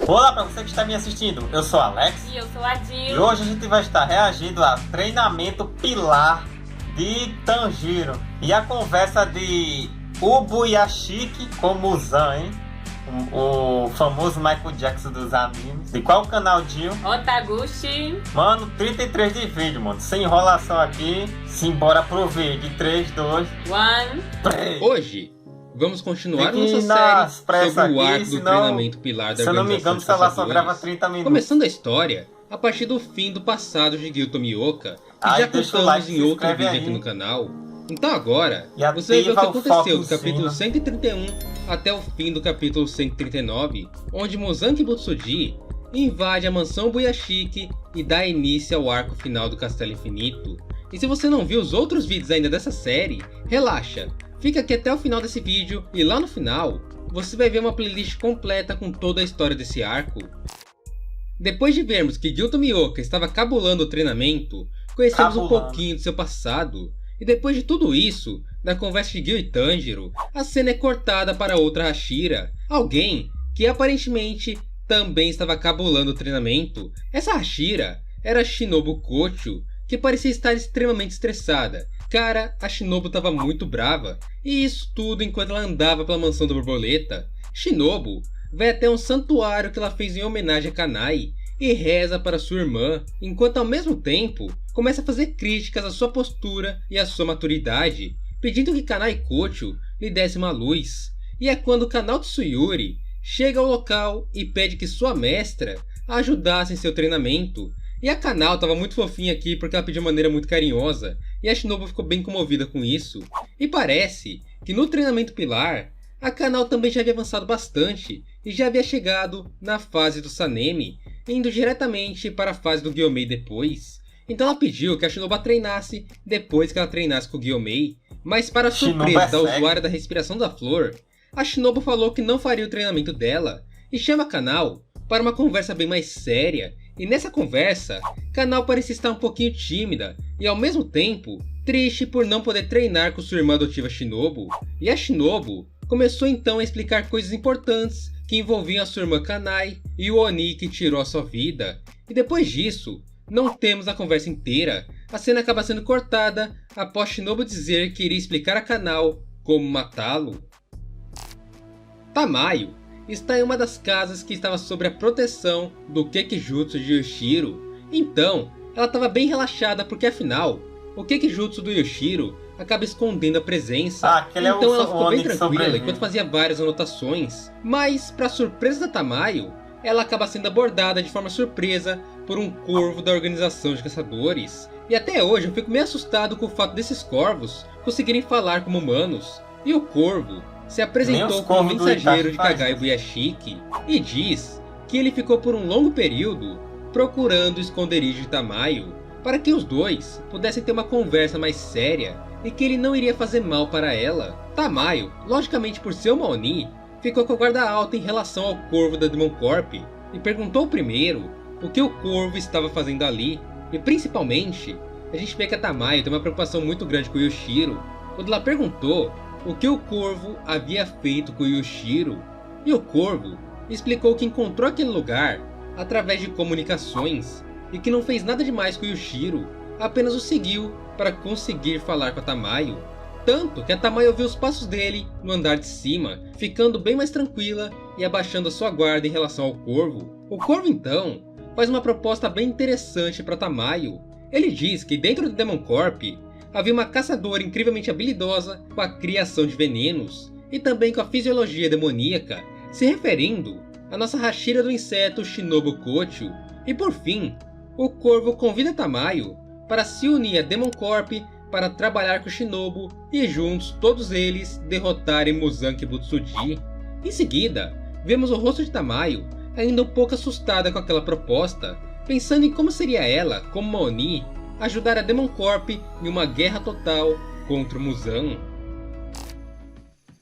Olá para você que está me assistindo, eu sou Alex E eu sou a Jill. e hoje a gente vai estar reagindo a treinamento pilar de Tanjiro e a conversa de Ubuyashiki com Muzan, hein? O famoso Michael Jackson dos animes. De qual canal, Jill? Otaguchi. Mano, 33 de vídeo, mano. Sem enrolação aqui, simbora pro vídeo. 3, 2, 3. Hoje, vamos continuar Tem que ir nossa nas série pressas sobre o aqui, arco do senão, treinamento pilar da se eu não me organização engano, o de celular só grava caçadores. 30 minutos. Começando a história a partir do fim do passado de Gyuto Mioka, que Aí já deixa o contamos like, em se outro inscreve vídeo aí. aqui no canal. Então agora, E você vai ver o que ativa o foco aconteceu em do capítulo cima. 131 até o fim do capítulo 139, onde Muzan Kibutsuji invade a mansão Ubuyashiki e dá início ao arco final do Castelo Infinito. E se você não viu os outros vídeos ainda dessa série, relaxa, fica aqui até o final desse vídeo e lá no final você vai ver uma playlist completa com toda a história desse arco. Depois de vermos que Gyuto Mioka estava cabulando o treinamento, conhecemos um pouquinho do seu passado. E depois de tudo isso, da conversa de Gil e Tanjiro, a cena é cortada para outra Hashira, alguém que aparentemente também estava cabulando o treinamento. Essa Hashira era Shinobu Kocho, que parecia estar extremamente estressada. Cara, a Shinobu estava muito brava, e isso tudo enquanto ela andava pela mansão da borboleta. Shinobu vai até um santuário que ela fez em homenagem a Kanai e reza para sua irmã, enquanto ao mesmo tempo começa a fazer críticas à sua postura e à sua maturidade, pedindo que Kanai Kocho lhe desse uma luz. E é quando Kanao Tsuyuri chega ao local e pede que sua mestra a ajudasse em seu treinamento. E a Kanao estava muito fofinha aqui porque ela pediu de maneira muito carinhosa, e a Shinobu ficou bem comovida com isso. E parece que no treinamento pilar, a Kanao também já havia avançado bastante e já havia chegado na fase do Sanemi, indo diretamente para a fase do Gyomei depois. Então ela pediu que a Shinobu a treinasse depois que ela treinasse com o Gyomei, mas para a surpresa da usuária da respiração da flor, a Shinobu falou que não faria o treinamento dela e chama a Kanao para uma conversa bem mais séria. E nessa conversa, Kanao parecia estar um pouquinho tímida e ao mesmo tempo triste por não poder treinar com sua irmã adotiva Shinobu. E a Shinobu começou então a explicar coisas importantes que envolviam a sua irmã Kanai e o Oni que tirou a sua vida. E depois disso, não temos a conversa inteira. A cena acaba sendo cortada após Shinobu dizer que iria explicar a Kanao como matá-lo. Tamayo está em uma das casas que estava sob a proteção do Kekijutsu de Yoshiro. Então, ela estava bem relaxada porque afinal, o Kekijutsu do Yoshiro acaba escondendo a presença. Então ela ficou bem tranquila enquanto fazia várias anotações. Mas, para surpresa da Tamayo, ela acaba sendo abordada de forma surpresa por um corvo da organização de caçadores. E até hoje eu fico meio assustado com o fato desses corvos conseguirem falar como humanos. E o corvo se apresentou como mensageiro de Kagai Ubuyashiki e diz que ele ficou por um longo período procurando o esconderijo de Tamayo para que os dois pudessem ter uma conversa mais séria e que ele não iria fazer mal para ela. Tamayo, logicamente por ser uma Oni, ficou com a guarda alta em relação ao corvo da Demon Corp e perguntou primeiro o que o corvo estava fazendo ali. E principalmente, a gente vê que a Tamayo tem uma preocupação muito grande com o Yoshiro quando ela perguntou o que o corvo havia feito com o Yoshiro. E o corvo explicou que encontrou aquele lugar através de comunicações e que não fez nada demais com o Yoshiro, apenas o seguiu para conseguir falar com a Tamayo. Tanto que a Tamayo ouviu os passos dele no andar de cima, ficando bem mais tranquila e abaixando a sua guarda em relação ao corvo. O corvo então faz uma proposta bem interessante para Tamayo. Ele diz que dentro do Demon Corp havia uma caçadora incrivelmente habilidosa com a criação de venenos e também com a fisiologia demoníaca, se referindo à nossa Hashira do inseto Shinobu Kocho. E por fim, o corvo convida Tamayo para se unir a Demon Corp para trabalhar com Shinobu e juntos todos eles derrotarem Muzan Kibutsuji. Em seguida, vemos o rosto de Tamayo ainda um pouco assustada com aquela proposta, pensando em como seria ela, como uma Oni, ajudar a Demon Corp em uma guerra total contra o Muzan.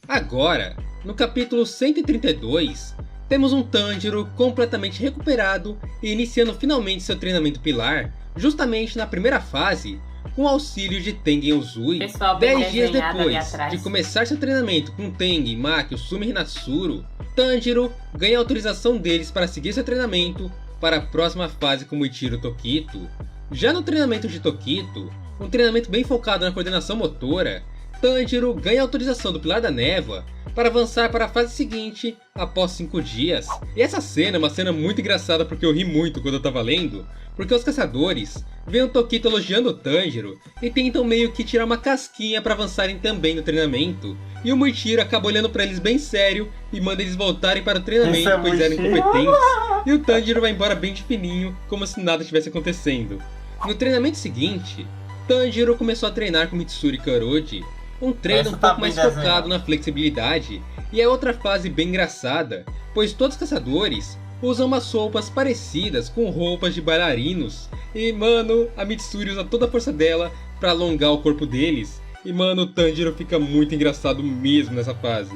Agora, no capítulo 132, temos um Tanjiro completamente recuperado e iniciando finalmente seu treinamento pilar, justamente na primeira fase, com o auxílio de Tengen Uzui. Pessoal bem 10 dias desenhado ali depois atrás. de começar seu treinamento com Tengen, Maki, Sumi e Hinatsuru, Tanjiro ganha autorização deles para seguir seu treinamento para a próxima fase com Muichiro Tokito. Já no treinamento de Tokito, um treinamento bem focado na coordenação motora, Tanjiro ganha autorização do Pilar da Névoa para avançar para a fase seguinte após 5 dias. E essa cena é uma cena muito engraçada porque eu ri muito quando eu tava lendo, porque os caçadores veem o Tokito elogiando o Tanjiro e tentam meio que tirar uma casquinha para avançarem também no treinamento. E o Muichiro acaba olhando para eles bem sério e manda eles voltarem para o treinamento, pois eram incompetentes. E o Tanjiro vai embora bem de fininho, como se nada estivesse acontecendo. No treinamento seguinte, Tanjiro começou a treinar com Mitsuru e Kuroji, um treino um pouco mais focado na flexibilidade, e é outra fase bem engraçada, pois todos os caçadores usam umas roupas parecidas com roupas de bailarinos, e mano, a Mitsuri usa toda a força dela para alongar o corpo deles, e mano, o Tanjiro fica muito engraçado mesmo nessa fase.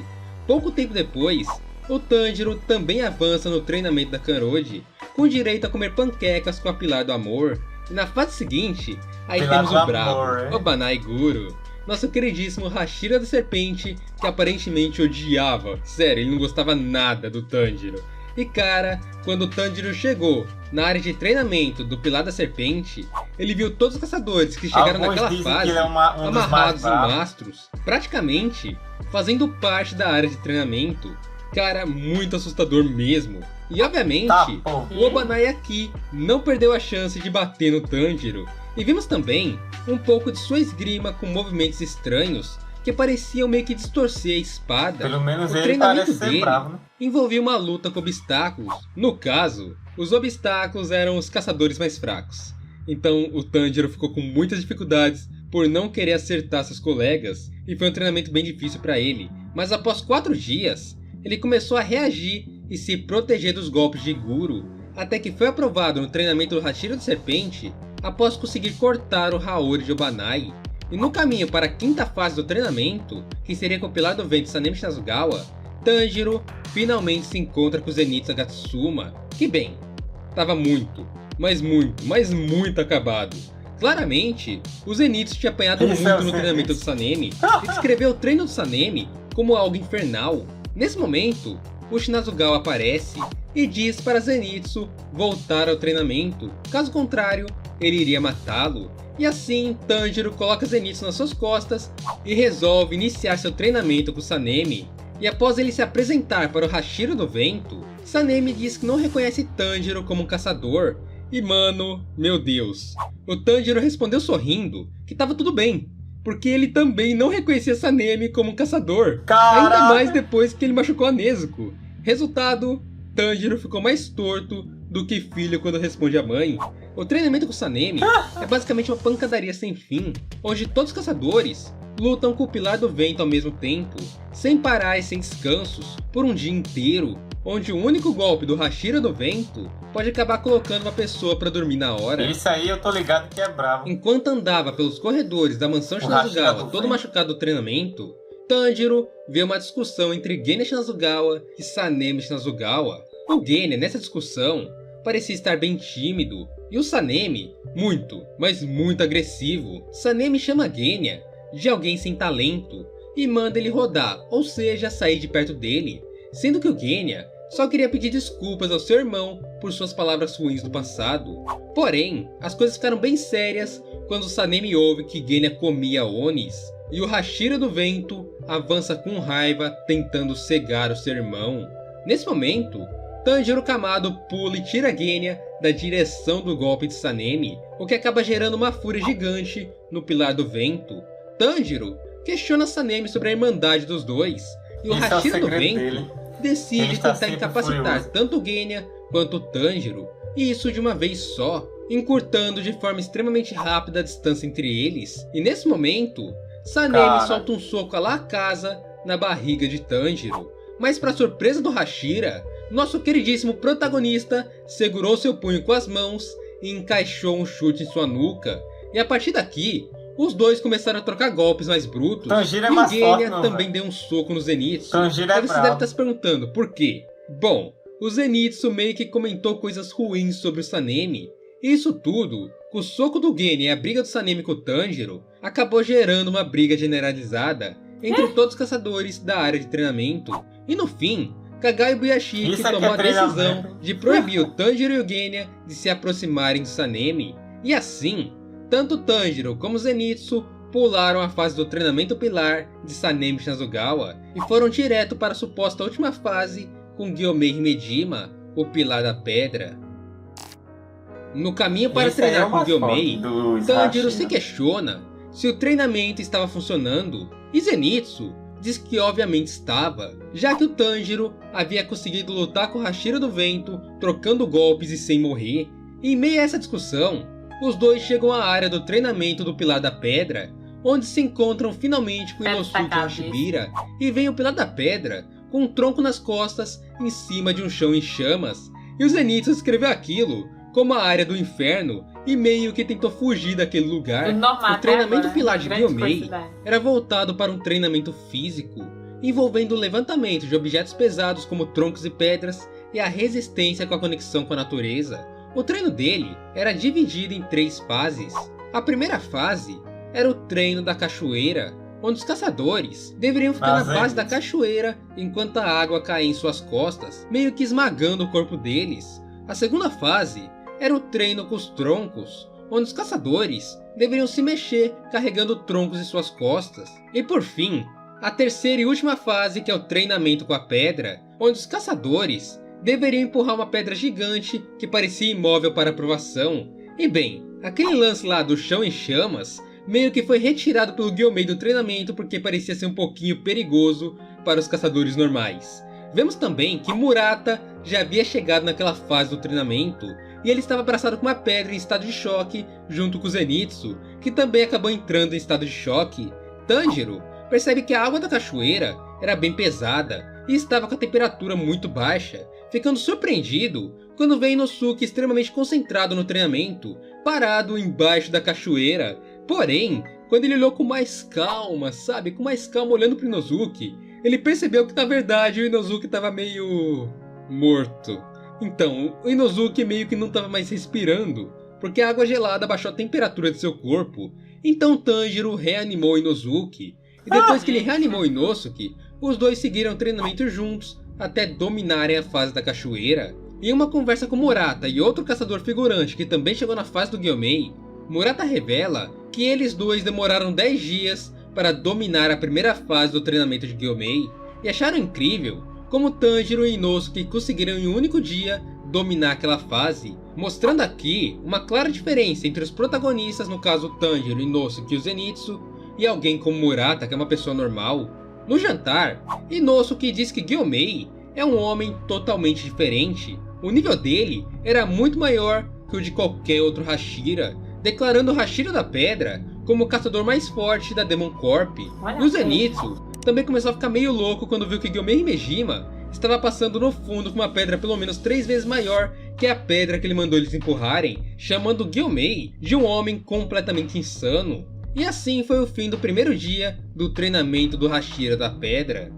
Pouco tempo depois, o Tanjiro também avança no treinamento da Kuroji, com direito a comer panquecas com a Pilar do Amor, e na fase seguinte, aí Pilar temos do o brabo, Amor, Obanai Guru, nosso queridíssimo Hashira da Serpente, que aparentemente odiava, sério, ele não gostava nada do Tanjiro. E cara, quando o Tanjiro chegou na área de treinamento do Pilar da Serpente, ele viu todos os caçadores que chegaram naquela fase amarrados em mastros, praticamente fazendo parte da área de treinamento. Cara, muito assustador mesmo. E obviamente, o Obanai aqui não perdeu a chance de bater no Tanjiro. E vimos também um pouco de sua esgrima com movimentos estranhos que pareciam meio que distorcer a espada. Pelo menos o ele treinamento parece ser dele bravo, né? envolvia uma luta com obstáculos. No caso, os obstáculos eram os caçadores mais fracos. Então o Tanjiro ficou com muitas dificuldades por não querer acertar seus colegas e foi um treinamento bem difícil para ele. Mas após 4 dias, ele começou a reagir e se proteger dos golpes de Guru, até que foi aprovado no treinamento do Hashira da Serpente após conseguir cortar o Haori de Obanai. E no caminho para a 5ª fase do treinamento, que seria com o Pilar do Vento Sanemi Shinazugawa, Tanjiro finalmente se encontra com Zenitsu Agatsuma, que bem, estava muito, mas muito acabado. Claramente, o Zenitsu tinha apanhado muito no treinamento do Sanemi e descreveu o treino do Sanemi como algo infernal. Nesse momento, o Shinazugawa aparece e diz para Zenitsu voltar ao treinamento, caso contrário, ele iria matá-lo. E assim, Tanjiro coloca Zenitsu nas suas costas e resolve iniciar seu treinamento com Sanemi. E após ele se apresentar para o Hashira do Vento, Sanemi diz que não reconhece Tanjiro como um caçador. E mano, meu Deus, o Tanjiro respondeu sorrindo que estava tudo bem, porque ele também não reconhecia Sanemi como um caçador. Caraca. Ainda mais depois que ele machucou a Nezuko. Resultado, Tanjiro ficou mais torto do que filho quando responde à mãe. O treinamento com Sanemi é basicamente uma pancadaria sem fim, onde todos os caçadores lutam com o Pilar do Vento ao mesmo tempo, sem parar e sem descansos, por um dia inteiro, onde o único golpe do Hashira do Vento pode acabar colocando uma pessoa pra dormir na hora. Isso aí eu tô ligado que é bravo. Enquanto andava pelos corredores da mansão Shinazugawa todo machucado do treinamento, Tanjiro vê uma discussão entre Genya Shinazugawa e Sanemi Shinazugawa. O Genya, nessa discussão, parecia estar bem tímido, e o Sanemi, muito, mas muito agressivo. Sanemi chama Genya de alguém sem talento e manda ele rodar, ou seja, sair de perto dele, sendo que o Genya só queria pedir desculpas ao seu irmão por suas palavras ruins do passado. Porém, as coisas ficaram bem sérias quando o Sanemi ouve que Genya comia Onis, e o Hashira do Vento avança com raiva tentando cegar o seu irmão. Nesse momento, Tanjiro Kamado pula e tira Genya da direção do golpe de Sanemi, o que acaba gerando uma fúria gigante no Pilar do Vento. Tanjiro questiona Sanemi sobre a irmandade dos dois, e o Hashira do Vento decide tentar incapacitar tanto Genya quanto Tanjiro, e isso de uma vez só, encurtando de forma extremamente rápida a distância entre eles. E nesse momento, Sanemi solta um soco à la casa na barriga de Tanjiro, mas para surpresa do Hashira, nosso queridíssimo protagonista segurou seu punho com as mãos e encaixou um chute em sua nuca, e a partir daqui, os dois começaram a trocar golpes mais brutos, Tanjiro e o Genya também deu um soco no Zenitsu. Tanjiro Aí você deve estar se perguntando, por quê? Bom, o Zenitsu meio que comentou coisas ruins sobre o Sanemi, e isso tudo o soco do Genya e a briga do Sanemi com o Tanjiro acabou gerando uma briga generalizada entre todos os caçadores da área de treinamento. E no fim, Kagawa Ibuyashiki tomou a decisão de proibir o Tanjiro e o Genya de se aproximarem do Sanemi. E assim, tanto Tanjiro como Zenitsu pularam a fase do treinamento pilar de Sanemi Shinazugawa e foram direto para a suposta última fase com Gyomei Himejima, o Pilar da Pedra. No caminho para treinar com Gyomei, Tanjiro se questiona se o treinamento estava funcionando, e Zenitsu diz que obviamente estava, já que o Tanjiro havia conseguido lutar com o Hashira do Vento, trocando golpes e sem morrer. E em meio a essa discussão, os dois chegam à área do treinamento do Pilar da Pedra, onde se encontram finalmente com Inosuke e Hashibira, e vem o Pilar da Pedra com um tronco nas costas em cima de um chão em chamas, e o Zenitsu escreveu aquilo como a área do inferno e meio que tentou fugir daquele lugar. O treinamento pilar de Gyomei era voltado para um treinamento físico, envolvendo o levantamento de objetos pesados como troncos e pedras e a resistência com a conexão com a natureza. O treino dele era dividido em 3 fases. A primeira fase era o treino da cachoeira, onde os caçadores deveriam ficar na base da cachoeira enquanto a água caía em suas costas, meio que esmagando o corpo deles. A segunda fase era o treino com os troncos, onde os caçadores deveriam se mexer carregando troncos em suas costas. E por fim, a terceira e última fase, que é o treinamento com a pedra, onde os caçadores deveriam empurrar uma pedra gigante que parecia imóvel para aprovação. E bem, aquele lance lá do chão em chamas meio que foi retirado pelo Gyomei do treinamento porque parecia ser um pouquinho perigoso para os caçadores normais. Vemos também que Murata já havia chegado naquela fase do treinamento e ele estava abraçado com uma pedra em estado de choque junto com Zenitsu, que também acabou entrando em estado de choque. Tanjiro percebe que a água da cachoeira era bem pesada e estava com a temperatura muito baixa, ficando surpreendido quando vê Inosuke extremamente concentrado no treinamento, parado embaixo da cachoeira. Porém, quando ele olhou com mais calma, com mais calma olhando para Inosuke, ele percebeu que na verdade o Inosuke estava meio morto. Então, o Inosuke meio que não estava mais respirando, porque a água gelada abaixou a temperatura de seu corpo. Então Tanjiro reanimou Inosuke, e depois que ele reanimou Inosuke, os dois seguiram o treinamento juntos até dominarem a fase da cachoeira. Em uma conversa com Murata e outro caçador figurante que também chegou na fase do Gyomei, Murata revela que eles dois demoraram 10 dias para dominar a primeira fase do treinamento de Gyomei, e acharam incrível como Tanjiro e Inosuke conseguiram em um único dia dominar aquela fase, mostrando aqui uma clara diferença entre os protagonistas, no caso Tanjiro, Inosuke e o Zenitsu, e alguém como Murata, que é uma pessoa normal. No jantar, Inosuke diz que Gyomei é um homem totalmente diferente. O nível dele era muito maior que o de qualquer outro Hashira, declarando o Hashira da Pedra como o caçador mais forte da Demon Corp. E o Zenitsu também começou a ficar meio louco quando viu que Gyomei Himejima estava passando no fundo com uma pedra pelo menos 3 vezes maior que a pedra que ele mandou eles empurrarem, chamando Gyomei de um homem completamente insano. E assim foi o fim do primeiro dia do treinamento do Hashira da Pedra.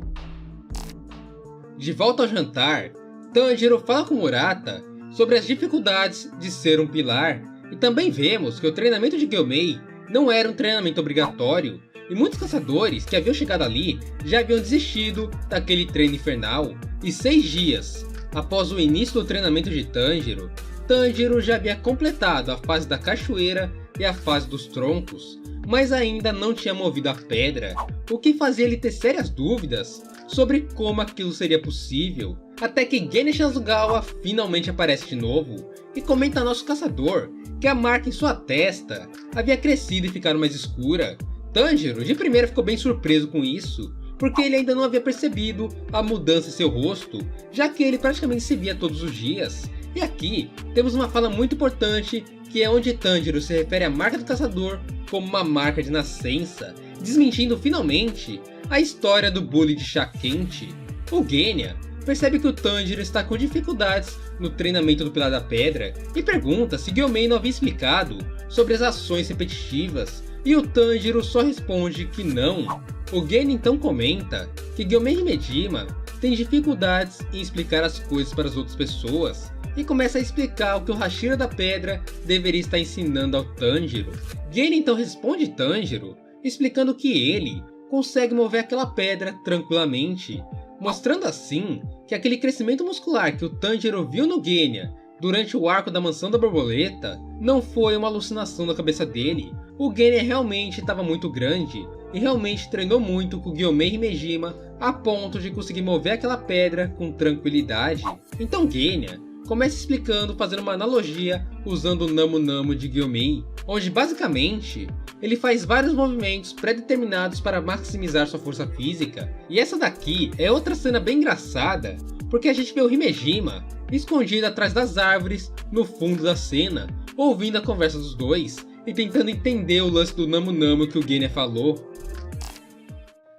De volta ao jantar, Tanjiro fala com Murata sobre as dificuldades de ser um pilar, e também vemos que o treinamento de Gyomei não era um treinamento obrigatório, e muitos caçadores que haviam chegado ali já haviam desistido daquele treino infernal. E 6 dias após o início do treinamento de Tanjiro, Tanjiro já havia completado a fase da cachoeira e a fase dos troncos, mas ainda não tinha movido a pedra, o que fazia ele ter sérias dúvidas sobre como aquilo seria possível. Até que Genya Shinazugawa finalmente aparece de novo e comenta a nosso caçador que a marca em sua testa havia crescido e ficado mais escura. Tanjiro de primeira ficou bem surpreso com isso, porque ele ainda não havia percebido a mudança em seu rosto, já que ele praticamente se via todos os dias. E aqui temos uma fala muito importante, que é onde Tanjiro se refere à marca do caçador como uma marca de nascença, desmentindo finalmente a história do bule de chá quente. O Genya percebe que o Tanjiro está com dificuldades no treinamento do Pilar da Pedra e pergunta se Gyomei não havia explicado sobre as ações repetitivas, e o Tanjiro só responde que não. O Genya então comenta que Gyomei Himejima tem dificuldades em explicar as coisas para as outras pessoas e começa a explicar o que o Hashira da Pedra deveria estar ensinando ao Tanjiro. Genya então responde Tanjiro, explicando que ele consegue mover aquela pedra tranquilamente, mostrando assim que aquele crescimento muscular que o Tanjiro viu no Genya durante o arco da Mansão da Borboleta não foi uma alucinação da cabeça dele. O Genya realmente estava muito grande e realmente treinou muito com Gyomei Himejima a ponto de conseguir mover aquela pedra com tranquilidade. Então Genya começa explicando, fazendo uma analogia usando o Namu Namu de Gyomei, onde basicamente ele faz vários movimentos pré-determinados para maximizar sua força física. E essa daqui é outra cena bem engraçada, porque a gente vê o Himejima escondido atrás das árvores no fundo da cena, ouvindo a conversa dos dois e tentando entender o lance do Namu Namu que o Genya falou.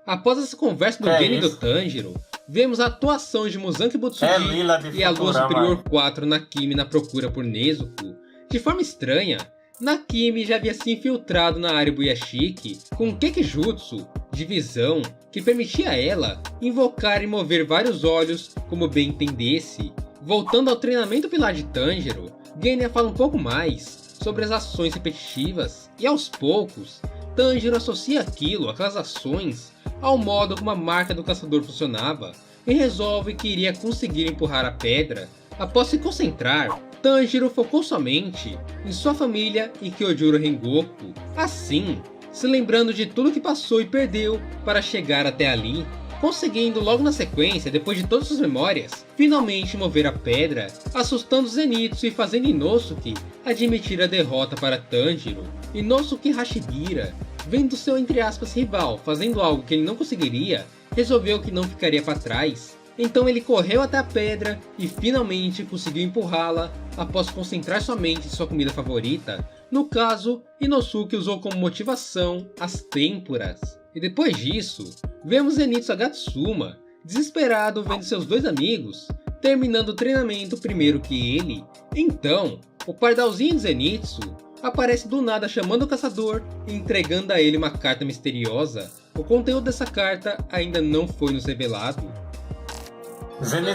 Após essa conversa do Genya e do Tanjiro, vemos a atuação de Muzan Kibutsuji e a Lua Superior 4 Nakimi na procura por Nezuko. De forma estranha, Nakimi já havia se infiltrado na área Buyashiki com um Kekijutsu de visão que permitia a ela invocar e mover vários olhos como bem entendesse. Voltando ao treinamento pilar de Tanjiro, Genya fala um pouco mais sobre as ações repetitivas e aos poucos, Tanjiro associa aquelas ações ao modo como a marca do caçador funcionava e resolve que iria conseguir empurrar a pedra. Após se concentrar, Tanjiro focou somente em sua família e Kyojuro Rengoku, assim, se lembrando de tudo que passou e perdeu para chegar até ali, conseguindo logo na sequência, depois de todas suas memórias, finalmente mover a pedra, assustando Zenitsu e fazendo Inosuke admitir a derrota para Tanjiro. Inosuke Hashibira, vendo seu entre aspas rival fazendo algo que ele não conseguiria, resolveu que não ficaria para trás. Então ele correu até a pedra e finalmente conseguiu empurrá-la após concentrar somente em sua comida favorita. No caso, Inosuke usou como motivação as têmporas. E depois disso, vemos Zenitsu Agatsuma, desesperado vendo seus dois amigos, terminando o treinamento primeiro que ele. Então, o pardalzinho de Zenitsu aparece do nada chamando o caçador e entregando a ele uma carta misteriosa. O conteúdo dessa carta ainda não foi nos revelado.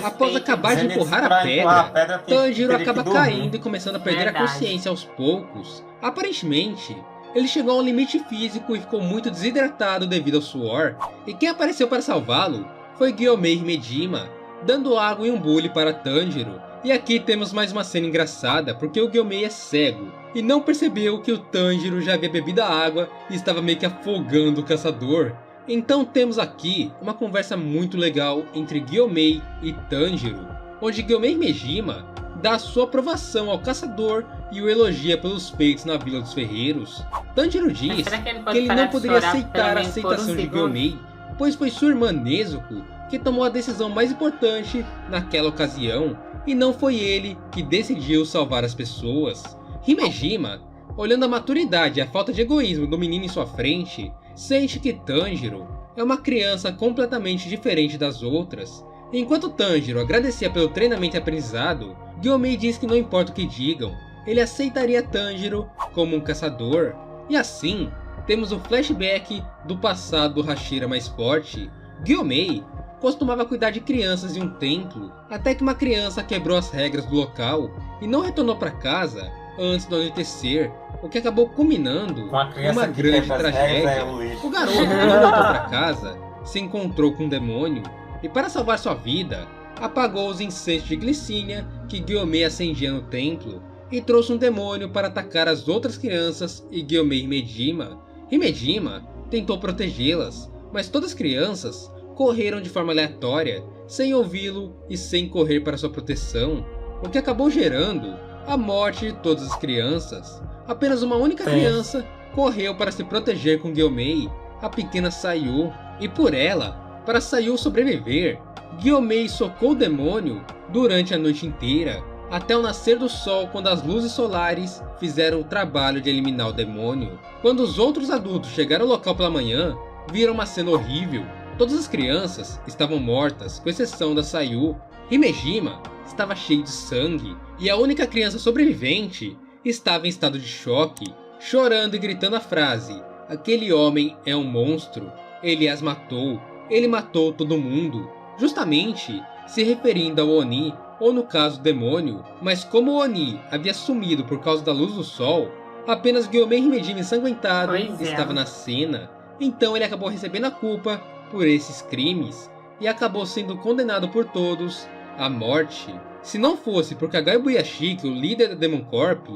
Após acabar de empurrar a pedra, Tanjiro acaba caindo e começando a perder a consciência aos poucos. Aparentemente, ele chegou a um limite físico e ficou muito desidratado devido ao suor, e quem apareceu para salvá-lo foi Gyomei Himejima, dando água e um bule para Tanjiro. E aqui temos mais uma cena engraçada, porque o Gyomei é cego e não percebeu que o Tanjiro já havia bebido a água e estava meio que afogando o caçador. Então temos aqui uma conversa muito legal entre Gyomei e Tanjiro, onde Gyomei Himejima dá sua aprovação ao caçador e o elogia pelos feitos na Vila dos Ferreiros. Tanjiro diz que ele não poderia aceitar a aceitação de Gyomei, pois foi sua irmã Nezuko que tomou a decisão mais importante naquela ocasião, e não foi ele que decidiu salvar as pessoas. Himejima, olhando a maturidade e a falta de egoísmo do menino em sua frente, sente que Tanjiro é uma criança completamente diferente das outras. Enquanto Tanjiro agradecia pelo treinamento e aprendizado, Gyomei diz que não importa o que digam, ele aceitaria Tanjiro como um caçador. E assim, temos o flashback do passado do Hashira mais forte. Gyomei costumava cuidar de crianças em um templo, até que uma criança quebrou as regras do local e não retornou para casa antes do anoitecer, o que acabou culminando em uma grande tragédia. O garoto que não voltou para casa se encontrou com um demônio e, para salvar sua vida, apagou os incêndios de glicínia que Gyomei acendia no templo e trouxe um demônio para atacar as outras crianças e Gyomei Himejima. Himejima tentou protegê-las, mas todas as crianças correram de forma aleatória, sem ouvi-lo e sem correr para sua proteção, o que acabou gerando a morte de todas as crianças. Apenas uma única criança correu para se proteger com Gyomei, a pequena Sayu, e por ela, para Sayu sobreviver, Gyomei socou o demônio durante a noite inteira, até o nascer do sol, quando as luzes solares fizeram o trabalho de eliminar o demônio. Quando os outros adultos chegaram ao local pela manhã, viram uma cena horrível. Todas as crianças estavam mortas, com exceção da Sayu. Himejima estava cheio de sangue, e a única criança sobrevivente estava em estado de choque, chorando e gritando a frase: "Aquele homem é um monstro, ele as matou, ele matou todo mundo". justamente se referindo ao Oni, ou no caso demônio, mas como o Oni havia sumido por causa da luz do sol, apenas Gyomei Himejima ensanguentado estava na cena, então ele acabou recebendo a culpa por esses crimes e acabou sendo condenado por todos à morte. Se não fosse por Kagayo Buyashiki, o líder da Demon Corp,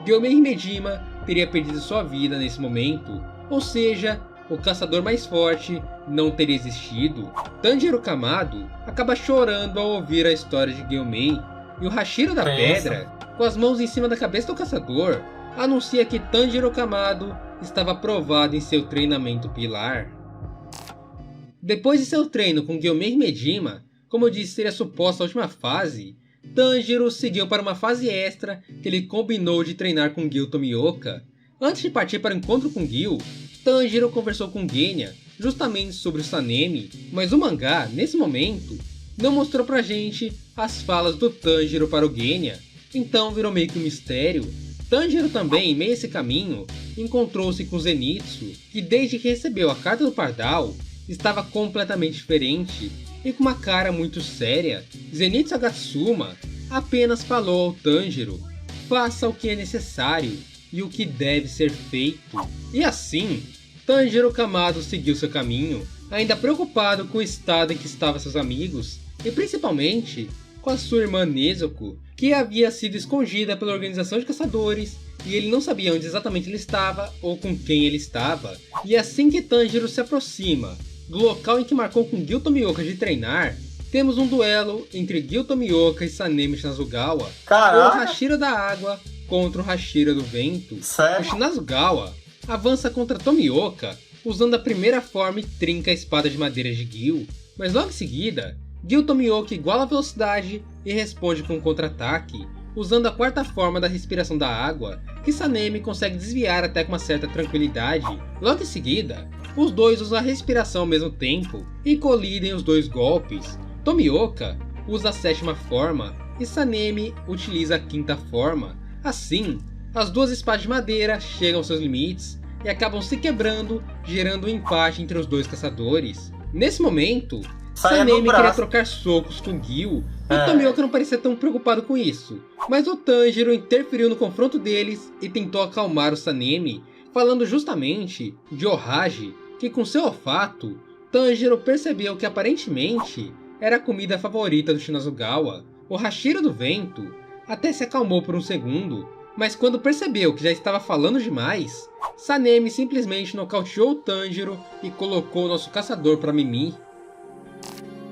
Gyomei Himejima teria perdido sua vida nesse momento, ou seja, o caçador mais forte não teria existido. Tanjiro Kamado acaba chorando ao ouvir a história de Gyomei, e o Hashira da Pedra, com as mãos em cima da cabeça do caçador, anuncia que Tanjiro Kamado estava aprovado em seu treinamento pilar. Depois de seu treino com Gyomei Himejima, como eu disse seria suposta a última fase, Tanjiro seguiu para uma fase extra que ele combinou de treinar com Gil Tomioka. Antes de partir para o encontro com Gil, Tanjiro conversou com Genya justamente sobre o Sanemi, mas o mangá, nesse momento, não mostrou pra gente as falas do Tanjiro para o Genya, então virou meio que um mistério. Tanjiro também, em meio a esse caminho, encontrou-se com Zenitsu, que desde que recebeu a carta do Pardal, estava completamente diferente e com uma cara muito séria. Zenitsu Agatsuma apenas falou ao Tanjiro: faça o que é necessário e o que deve ser feito. E assim, Tanjiro Kamado seguiu seu caminho, ainda preocupado com o estado em que estavam seus amigos, e principalmente com a sua irmã Nezuko, que havia sido escondida pela organização de caçadores, e ele não sabia onde exatamente ele estava ou com quem ele estava. E assim que Tanjiro se aproxima do local em que marcou com Gil Tomioka de treinar, temos um duelo entre Gil Tomioka e Sanemi Shinazugawa, ou Hashira da Água contra o Hashira do Vento. O Shinazugawa avança contra Tomioka usando a primeira forma e trinca a espada de madeira de Gil, mas logo em seguida, Gil Tomioka iguala a velocidade e responde com um contra-ataque, usando a quarta forma da respiração da água, que Sanemi consegue desviar até com uma certa tranquilidade. Logo em seguida, os dois usam a respiração ao mesmo tempo e colidem os dois golpes. Tomioka usa a sétima forma e Sanemi utiliza a quinta forma. Assim, as duas espadas de madeira chegam aos seus limites e acabam se quebrando, gerando um empate entre os dois caçadores. Nesse momento, Sanemi queria trocar socos com Gil e Tomioka não parecia tão preocupado com isso, mas o Tanjiro interferiu no confronto deles e tentou acalmar o Sanemi, falando justamente de Ohage, que com seu olfato, Tanjiro percebeu que aparentemente era a comida favorita do Shinazugawa. O Hashira do Vento até se acalmou por um segundo, mas quando percebeu que já estava falando demais, Sanemi simplesmente nocauteou o Tanjiro e colocou o nosso caçador para mimir.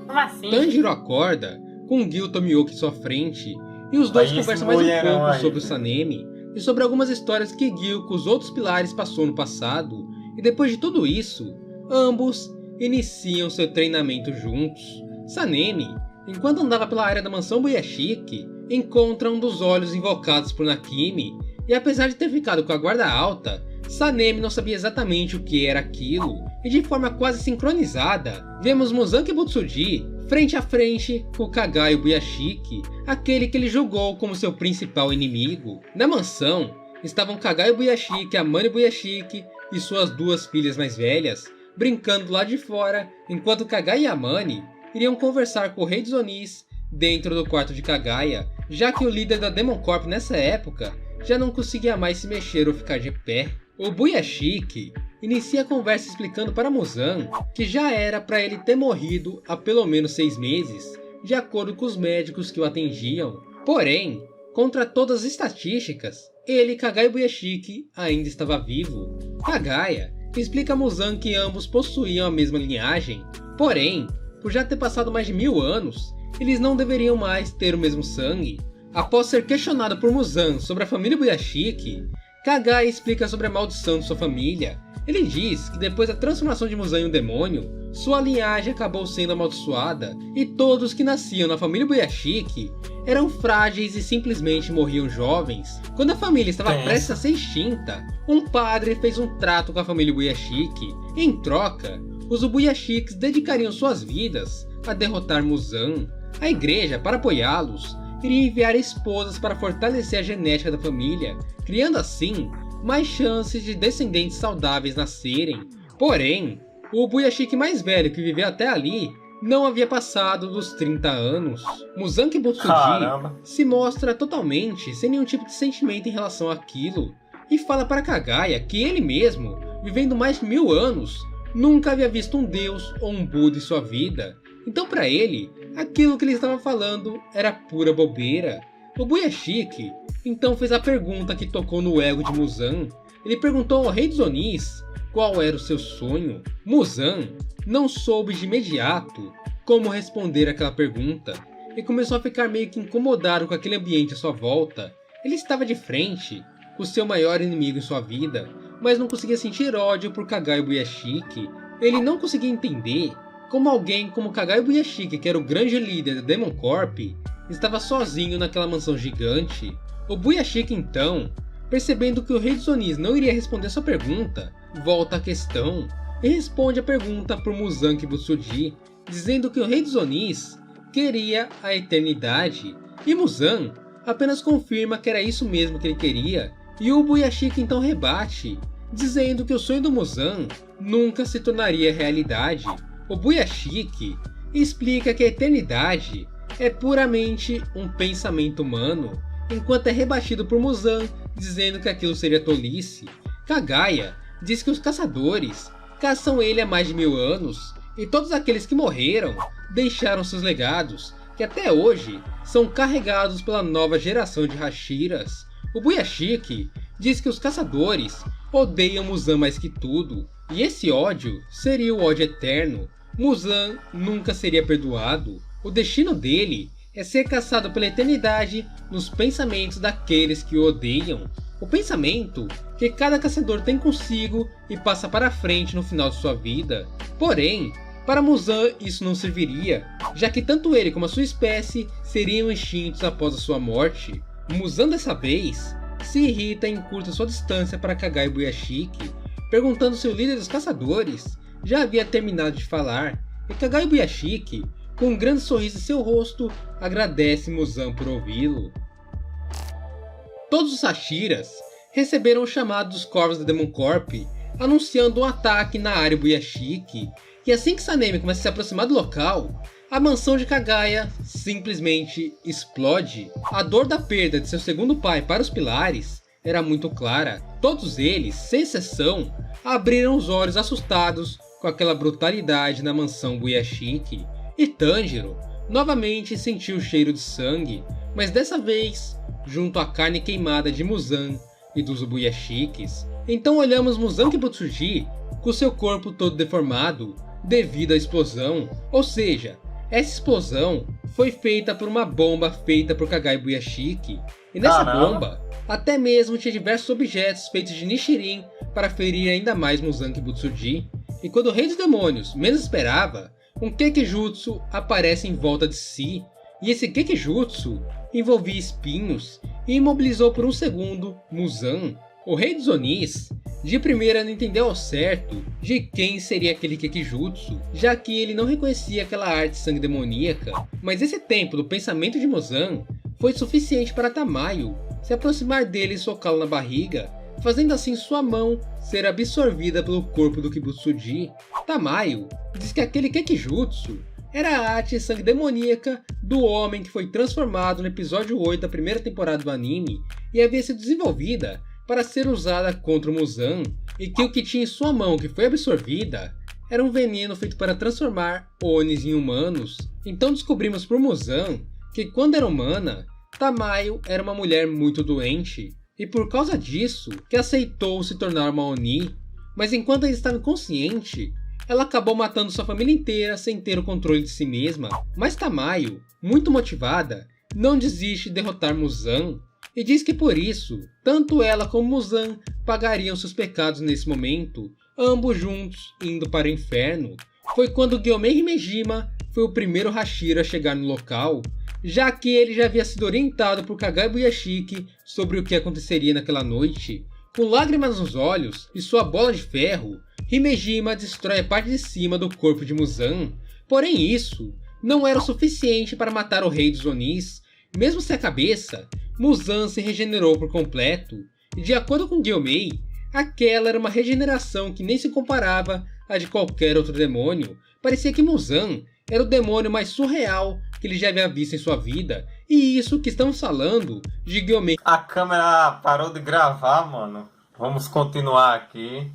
Como assim? Tanjiro acorda com Gil Tomioka em sua frente e os dois conversam mais um pouco sobre o Sanemi e sobre algumas histórias que Gil com os outros pilares passou no passado, e depois de tudo isso, ambos iniciam seu treinamento juntos. Sanemi, enquanto andava pela área da mansão Buyashiki, encontra um dos olhos invocados por Nakimi, e apesar de ter ficado com a guarda alta, Sanemi não sabia exatamente o que era aquilo, e de forma quase sincronizada, vemos Muzanke Butsuji frente a frente com Kagayo Buyashiki, aquele que ele julgou como seu principal inimigo. Na mansão, estavam Kagayo Buyashiki, Amane Buyashiki e suas duas filhas mais velhas, brincando lá de fora, enquanto Kagayo e Amane iriam conversar com o rei dos Onis dentro do quarto de Kagaya, já que o líder da Demon Corp nessa época já não conseguia mais se mexer ou ficar de pé. O Buyashiki inicia a conversa explicando para Muzan que já era para ele ter morrido há pelo menos 6 meses, de acordo com os médicos que o atendiam. Porém, contra todas as estatísticas, ele, Kagayo Buyashiki, ainda estava vivo. Kagaya explica a Muzan que ambos possuíam a mesma linhagem, porém, por já ter passado mais de 1000 anos, eles não deveriam mais ter o mesmo sangue. Após ser questionado por Muzan sobre a família Buyashiki, Kagaya explica sobre a maldição de sua família. Ele diz que depois da transformação de Muzan em um demônio, sua linhagem acabou sendo amaldiçoada e todos que nasciam na família Buyashiki eram frágeis e simplesmente morriam jovens. Quando a família estava prestes a ser extinta, um padre fez um trato com a família Buyashiki. Em troca, os Buyashiks dedicariam suas vidas a derrotar Muzan. A igreja, para apoiá-los, iria enviar esposas para fortalecer a genética da família, criando assim mais chances de descendentes saudáveis nascerem. Porém, o Buyashiki mais velho que viveu até ali não havia passado dos 30 anos. Muzan Kibutsuji Caramba. se mostra totalmente sem nenhum tipo de sentimento em relação àquilo e fala para Kagaya que ele mesmo, vivendo mais de 1000 anos, nunca havia visto um deus ou um Buda em sua vida. Então para ele, aquilo que ele estava falando era pura bobeira. O Buyashiki então fez a pergunta que tocou no ego de Muzan. Ele perguntou ao rei dos Onis qual era o seu sonho. Muzan não soube de imediato como responder aquela pergunta e começou a ficar meio que incomodado com aquele ambiente à sua volta. Ele estava de frente com o seu maior inimigo em sua vida, mas não conseguia sentir ódio por Kagaya Buyashiki. Ele não conseguia entender como alguém como Kagaya Buyashiki, que era o grande líder da Demon Corp, estava sozinho naquela mansão gigante. O Buyashiki então, percebendo que o rei dos Onis não iria responder sua pergunta, volta à questão e responde a pergunta por Muzan Kibutsuji, dizendo que o rei dos Onis queria a eternidade, e Muzan apenas confirma que era isso mesmo que ele queria, e o Buyashiki então rebate, dizendo que o sonho do Muzan nunca se tornaria realidade. O Buyashiki explica que a eternidade é puramente um pensamento humano, enquanto é rebatido por Muzan, dizendo que aquilo seria tolice. Kagaya diz que os caçadores caçam ele há mais de 1000 anos, e todos aqueles que morreram deixaram seus legados, que até hoje são carregados pela nova geração de Hashiras. O Buyashiki diz que os caçadores odeiam Muzan mais que tudo, e esse ódio seria o ódio eterno. Muzan nunca seria perdoado. O destino dele é ser caçado pela eternidade nos pensamentos daqueles que o odeiam. O pensamento que cada caçador tem consigo e passa para frente no final de sua vida. Porém, para Muzan isso não serviria, já que tanto ele como a sua espécie seriam extintos após a sua morte. Muzan dessa vez se irrita e encurta sua distância para Kagaya Buyashiki, perguntando se o líder dos caçadores já havia terminado de falar, e Kagaya Buyashiki, com um grande sorriso em seu rosto, agradece Muzan por ouvi-lo. Todos os Hashiras receberam o chamado dos corvos da Demon Corp, anunciando um ataque na área Buyashiki, e assim que Sanemi começa a se aproximar do local, a mansão de Kagaya simplesmente explode. A dor da perda de seu segundo pai para os pilares era muito clara. Todos eles, sem exceção, abriram os olhos assustados com aquela brutalidade na mansão Buyashiki. E Tanjiro novamente sentiu o cheiro de sangue, mas dessa vez junto à carne queimada de Muzan e dos Buyashikis. Então olhamos Muzan Kibutsuji com seu corpo todo deformado devido à explosão, ou seja, essa explosão foi feita por uma bomba feita por Kagaya Buyashiki, e nessa bomba até mesmo tinha diversos objetos feitos de Nichirin para ferir ainda mais Muzan Kibutsuji. E quando o Rei dos Demônios menos esperava, um Kekijutsu aparece em volta de si, e esse Kekijutsu envolvia espinhos e imobilizou por um segundo Muzan. O Rei dos Onis de primeira não entendeu ao certo de quem seria aquele Kekijutsu, já que ele não reconhecia aquela arte sangue demoníaca, mas esse tempo do pensamento de Muzan foi suficiente para Tamayo se aproximar dele e socá-lo na barriga, fazendo assim sua mão ser absorvida pelo corpo do Kibutsuji. Tamayo diz que aquele Kekijutsu era a arte sangue demoníaca do homem que foi transformado no episódio 8 da primeira temporada do anime e havia sido desenvolvida para ser usada contra o Muzan, e que o que tinha em sua mão que foi absorvida era um veneno feito para transformar Onis em humanos. Então descobrimos por Muzan que quando era humana, Tamayo era uma mulher muito doente, e por causa disso que aceitou se tornar uma Oni, mas enquanto ela estava inconsciente, ela acabou matando sua família inteira sem ter o controle de si mesma. Mas Tamayo, muito motivada, não desiste de derrotar Muzan, e diz que por isso, tanto ela como Muzan pagariam seus pecados nesse momento, ambos juntos indo para o inferno. Foi quando Gyomei Himejima foi o primeiro Hashira a chegar no local, já que ele já havia sido orientado por Kagaya Buyashiki sobre o que aconteceria naquela noite. Com lágrimas nos olhos e sua bola de ferro, Himejima destrói a parte de cima do corpo de Muzan. Porém isso não era o suficiente para matar o rei dos Onis. Mesmo sem a cabeça, Muzan se regenerou por completo, e de acordo com Gyomei, aquela era uma regeneração que nem se comparava a de qualquer outro demônio. Parecia que Muzan era o demônio mais surreal que ele já havia visto em sua vida. E isso que estamos falando de Gyomei. A câmera parou de gravar, mano. Vamos continuar aqui.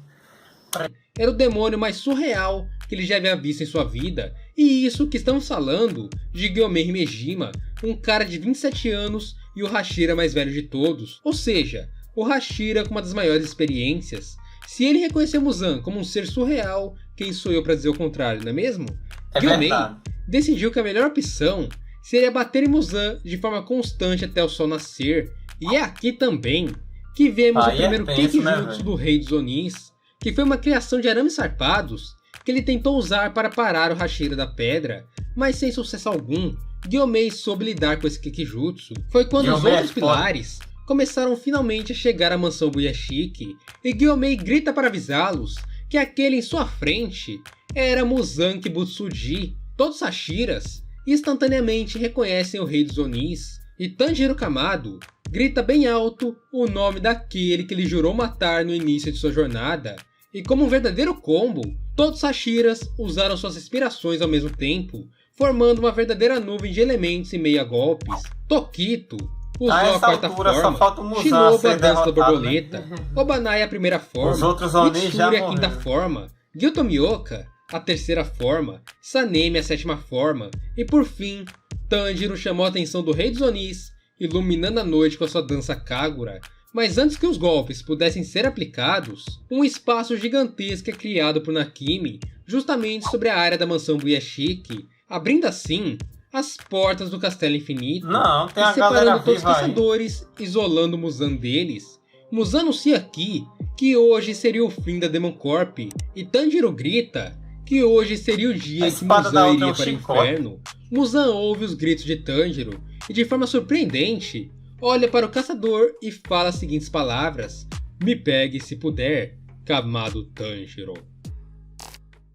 Era o demônio mais surreal que ele já havia visto em sua vida. E isso que estamos falando de Gyomei Himejima, um cara de 27 anos e o Hashira mais velho de todos. Ou seja, o Hashira com uma das maiores experiências. Se ele reconheceu Muzan como um ser surreal, quem sou eu para dizer o contrário, não é mesmo? É Gyomei verdade. decidiu que a melhor opção seria bater em Muzan de forma constante até o sol nascer. E é aqui também que vemos o Aí é primeiro tenso, né, Kekkijutsu velho? do Rei dos Onis, que foi uma criação de arames sarpados que ele tentou usar para parar o Hashira da pedra, mas sem sucesso algum. Gyomei soube lidar com esse Kekkijutsu. Foi quando os Gyomei é outros foda. pilares começaram finalmente a chegar à mansão Buyashiki, e Gyomei grita para avisá-los que aquele em sua frente era Muzan Kibutsuji. Todos os Hashiras instantaneamente reconhecem o Rei dos Onis, e Tanjiro Kamado grita bem alto o nome daquele que ele jurou matar no início de sua jornada. E como um verdadeiro combo, todos os Hashiras usaram suas respirações ao mesmo tempo, formando uma verdadeira nuvem de elementos em meio a golpes. Tokito usou A a essa quarta altura só forma, falta o Muzan Shinobu a ser dança da derrotado, borboleta, né? Obanai a primeira forma, Os outros Onis já Mitsuri a quinta morreram. forma, Gyutomioka a terceira forma, Sanemi a sétima forma, e por fim, Tanjiro chamou a atenção do Rei dos Onis, iluminando a noite com a sua dança Kagura. Mas antes que os golpes pudessem ser aplicados, um espaço gigantesco é criado por Nakimi, justamente sobre a área da mansão Buyashiki, abrindo assim as portas do Castelo Infinito, Não, tem e a galera separando todos os viva aí. caçadores, isolando Muzan deles. Muzan anuncia aqui que hoje seria o fim da Demon Corp, e Tanjiro grita que hoje seria o dia A em que espada da Muzan outra é iria um para o chicote. inferno. Muzan ouve os gritos de Tanjiro e, de forma surpreendente, olha para o caçador e fala as seguintes palavras: "Me pegue se puder, Kamado Tanjiro."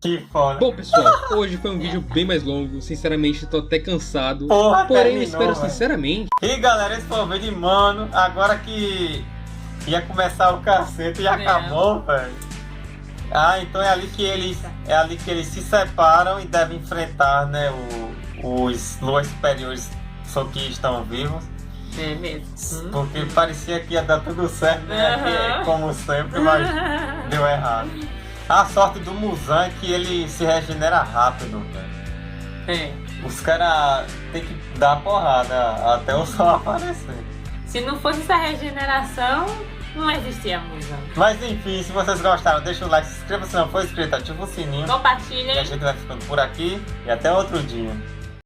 Que foda. Bom, pessoal, hoje foi um vídeo bem mais longo, sinceramente tô até cansado, Porra, porém eu terminou, espero velho. sinceramente E galera, esse foi o vídeo, mano. Agora que ia começar o cacete e acabou, velho. Ah, então é ali que eles se separam e devem enfrentar, né, os luas superiores, só que estão vivos. É mesmo. Porque parecia que ia dar tudo certo, né? Aham. Como sempre, mas deu errado. A sorte do Muzan é que ele se regenera rápido, velho. É. Os caras tem que dar porrada até o sol aparecer. Se não fosse essa regeneração, não existia Muzan. Mas enfim, se vocês gostaram, deixa o like, se inscreva se não for inscrito, ativa o sininho. E a Compartilhem. gente vai ficando por aqui e até outro dia.